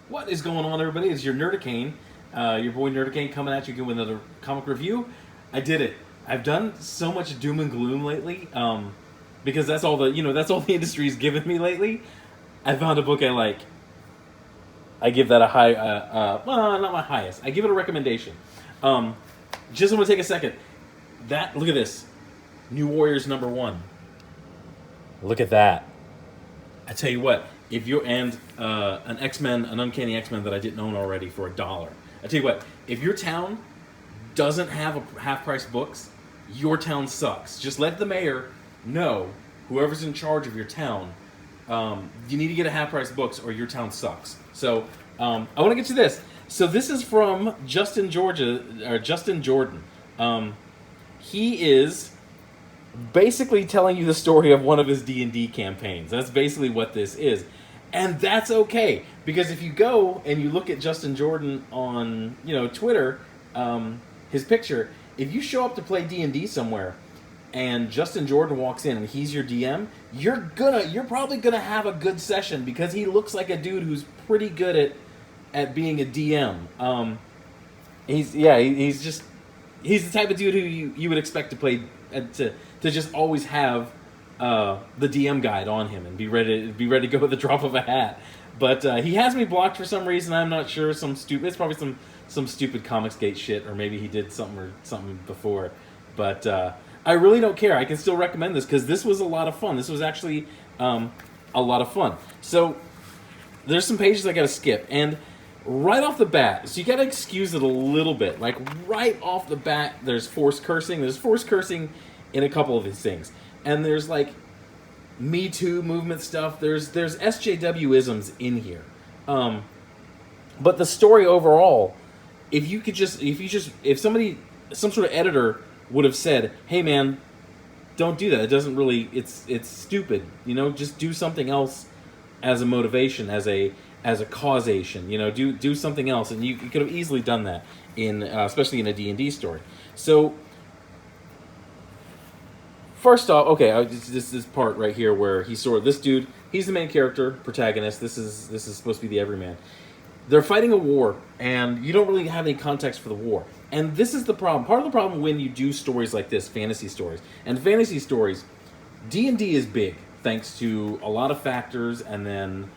What is going on, everybody? It's your Nerdicane, your boy Nerdicane, coming at you again with another comic review. I did it. I've done so much doom and gloom lately, because that's all the industry's given me lately. I found a book I like. I give that a high, well, not my highest. I give it a recommendation. Just want to take a second. Look at this, New Warriors #1. Look at that. I tell you what, if you're an X-Men, an Uncanny X-Men that I didn't own already for $1. I tell you what, if your town doesn't have a half-price books, your town sucks. Just let the mayor know, whoever's in charge of your town, you need to get a half-price books or your town sucks. So I want to get to this. So this is from Justin Jordan. He is basically telling you the story of one of his D&D campaigns. That's basically what this is. And that's okay, because if you go and you look at Justin Jordan on, Twitter, his picture, if you show up to play D&D somewhere and Justin Jordan walks in and he's your DM, you're probably gonna have a good session, because he looks like a dude who's pretty good at being a DM. He's the type of dude who you would expect to play to just always have the DM guide on him and be ready to go at the drop of a hat. But he has me blocked for some reason. I'm not sure. It's probably some stupid Comicsgate shit, or maybe he did something before. But I really don't care. I can still recommend this, because this was a lot of fun. This was actually a lot of fun. So there's some pages I got to skip, and right off the bat, so you got to excuse it a little bit. Like right off the bat, there's forced cursing. There's forced cursing in a couple of these things, and there's like Me Too movement stuff. There's SJW-isms in here, but the story overall, if some sort of editor would have said, "Hey man, don't do that. It doesn't really. It's stupid. Just do something else as a motivation, as a causation. Do something else." And you could have easily done that especially in a D&D story. So first off, okay, this part right here where he's this dude, he's the main character, protagonist. This is supposed to be the everyman. They're fighting a war, and you don't really have any context for the war. And this is the problem. Part of the problem when you do stories like this, fantasy stories. And fantasy stories, D&D is big, thanks to a lot of factors, and then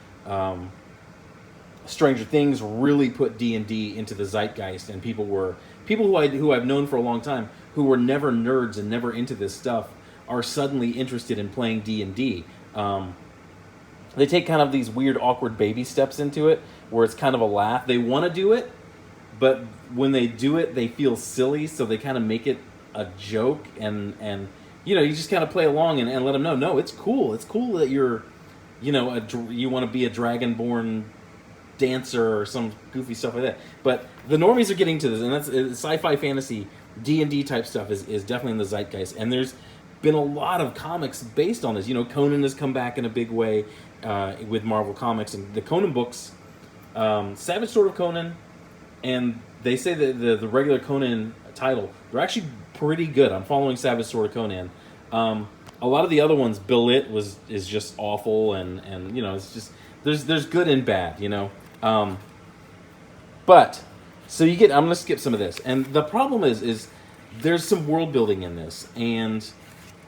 Stranger Things really put D&D into the zeitgeist, and people who I've known for a long time, who were never nerds and never into this stuff, are suddenly interested in playing D&D. They take kind of these weird, awkward baby steps into it, where it's kind of a laugh. They want to do it, but when they do it, they feel silly, so they kind of make it a joke, and you just kind of play along and let them know, no, it's cool. It's cool that you're, you want to be a dragonborn dancer or some goofy stuff like that. But the normies are getting to this, and that's sci-fi, fantasy, D&D type stuff is definitely in the zeitgeist, and there's been a lot of comics based on this. Conan has come back in a big way with Marvel Comics, and the Conan books, Savage Sword of Conan, and they say that the regular Conan title, they're actually pretty good. I'm following Savage Sword of Conan. A lot of the other ones, Billet is just awful, and it's just there's good and bad, But so I'm gonna skip some of this, and the problem is there's some world building in this, and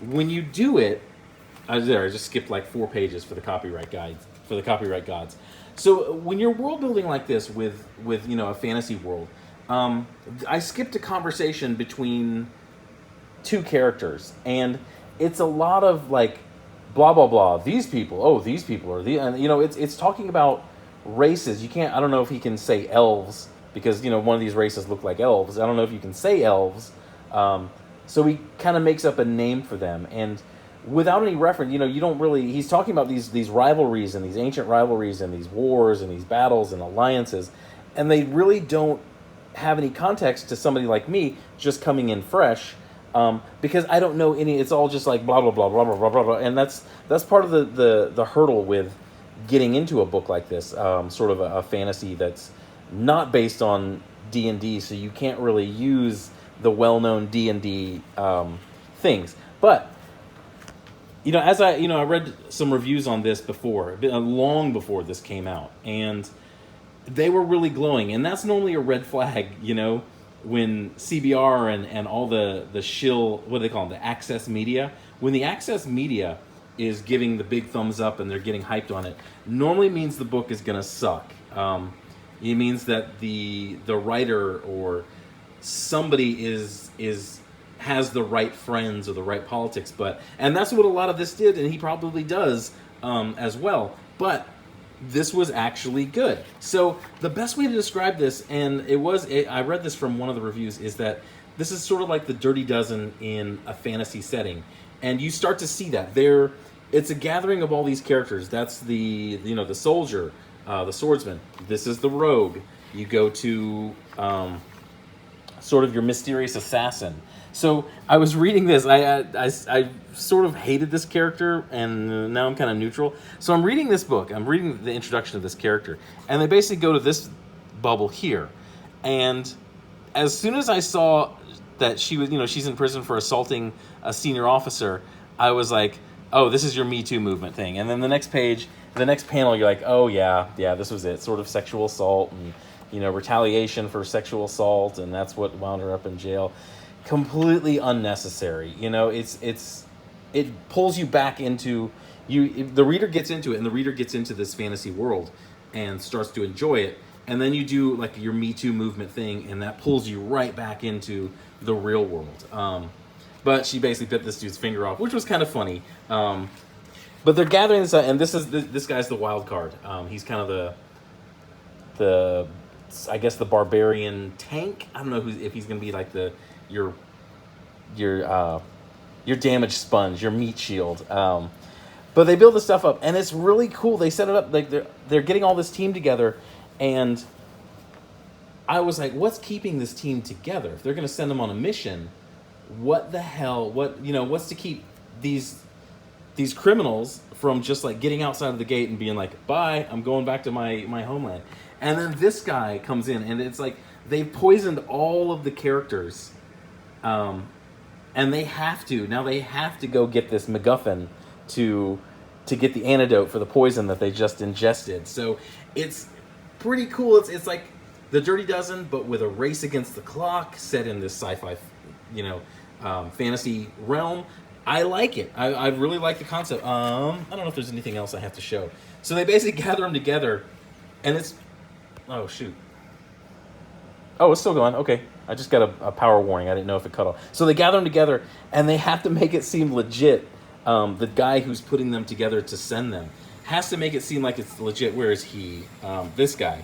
when you do it, I just skipped like 4 pages for the copyright guides, for the copyright gods. So when you're world building like this with a fantasy world, I skipped a conversation between 2 characters, and it's a lot of like blah blah blah. These people are and it's talking about races. I don't know if he can say elves, because one of these races look like elves. I don't know if you can say elves. So he kind of makes up a name for them, and without any reference, you don't really. He's talking about these rivalries and these ancient rivalries and these wars and these battles and alliances, and they really don't have any context to somebody like me just coming in fresh, because I don't know any. It's all just like blah blah blah blah blah blah blah, and that's part of the hurdle with getting into a book like this, sort of a fantasy that's not based on D&D, so you can't really use the well-known D&D things. But as I read some reviews on this before, long before this came out, and they were really glowing, and that's normally a red flag, you know, when CBR and all the shill, what do they call them, the access media, when the access media is giving the big thumbs up and they're getting hyped on it, normally means the book is gonna suck. It means that the writer or somebody has the right friends or the right politics, and that's what a lot of this did, and he probably does as well. But this was actually good. So the best way to describe this, and I read this from one of the reviews, is that this is sort of like the Dirty Dozen in a fantasy setting, and you start to see that it's a gathering of all these characters. That's the soldier, the swordsman. This is the rogue. You go to sort of your mysterious assassin. So I was reading this. I sort of hated this character, and now I'm kind of neutral. So I'm reading this book. I'm reading the introduction of this character, and they basically go to this bubble here. And as soon as I saw that she was, she's in prison for assaulting a senior officer, I was like, oh, this is your Me Too movement thing. And then the next page, the next panel, you're like, oh yeah, this was it. Sort of sexual assault and retaliation for sexual assault, and that's what wound her up in jail. Completely unnecessary. It pulls you back into the reader gets into it, and the reader gets into this fantasy world and starts to enjoy it, and then you do like your Me Too movement thing, and that pulls you right back into the real world. But she basically bit this dude's finger off, which was kind of funny. But they're gathering this, and this guy's the wild card. He's kind of the I guess the barbarian tank. I don't know if he's gonna be like your damage sponge, your meat shield. But they build this stuff up, and it's really cool. They set it up like they're getting all this team together, and I was like, what's keeping this team together? If they're going to send them on a mission, what the hell? What's to keep these criminals from just like getting outside of the gate and being like, bye, I'm going back to my homeland. And then this guy comes in, and it's like they've poisoned all of the characters. And they have to go get this MacGuffin to get the antidote for the poison that they just ingested. So it's pretty cool. It's like the Dirty Dozen, but with a race against the clock set in this sci-fi, fantasy realm. I like it. I really like the concept. I don't know if there's anything else I have to show. So they basically gather them together, and it's, oh shoot. Oh, it's still going. Okay. I just got a power warning. I didn't know if it cut off. So they gather them together, and they have to make it seem legit. The guy who's putting them together to send them has to make it seem like it's legit. Where is he? This guy.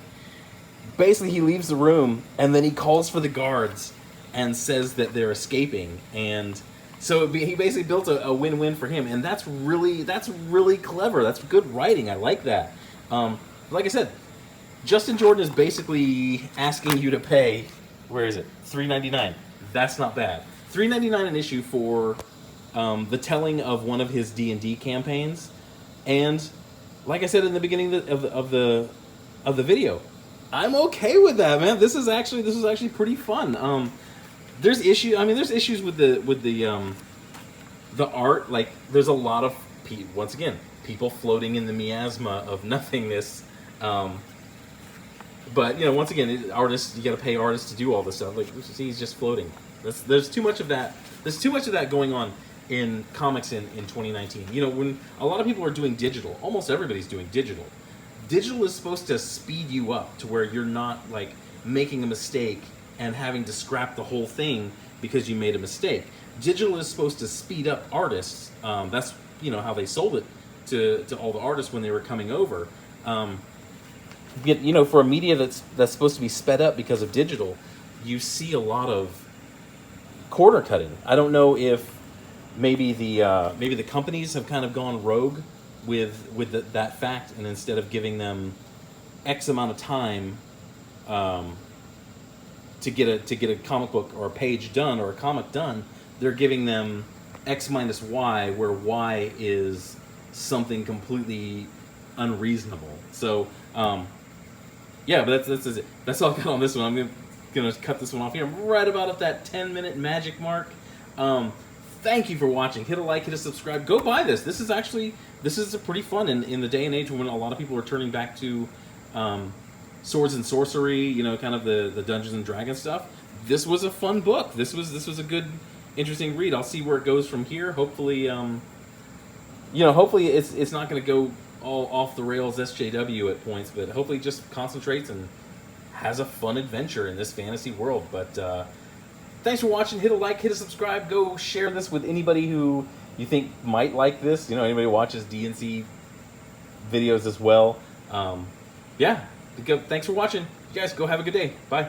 Basically, he leaves the room, and then he calls for the guards and says that they're escaping. And so he basically built a win-win for him, and that's really clever. That's good writing. I like that. Like I said, Justin Jordan is basically asking you to pay. Where is it? $3.99. That's not bad. $3.99 an issue for the telling of one of his D&D campaigns, and like I said in the beginning of the video, I'm okay with that, man. This is actually pretty fun. There's issues with the art. Like there's a lot of once again people floating in the miasma of nothingness. But once again, artists, you got to pay artists to do all this stuff. Like he's just floating. There's too much of that. There's too much of that going on in comics in 2019. When a lot of people are doing digital, almost everybody's doing digital. Digital is supposed to speed you up to where you're not like making a mistake and having to scrap the whole thing because you made a mistake. Digital is supposed to speed up artists. That's how they sold it to all the artists when they were coming over. For a media that's supposed to be sped up because of digital, you see a lot of corner cutting. I don't know if maybe the companies have kind of gone rogue with that fact, and instead of giving them X amount of time to get a comic book or a page done or a comic done, they're giving them X minus Y, where Y is something completely unreasonable. So yeah, but that's it. That's all I got on this one. I'm gonna cut this one off here. I'm right about at that 10-minute magic mark. Thank you for watching. Hit a like, hit a subscribe. Go buy this. This is a pretty fun in the day and age when a lot of people are turning back to swords and sorcery, you know, kind of the Dungeons and Dragons stuff, this was a fun book. This was a good, interesting read. I'll see where it goes from here. Hopefully, you know, hopefully it's not going to go all off the rails SJW at points, but hopefully it just concentrates and has a fun adventure in this fantasy world. But thanks for watching. Hit a like, hit a subscribe. Go share this with anybody who you think might like this. You know, anybody who watches D&C videos as well. Yeah. Thanks for watching. You guys go have a good day. Bye.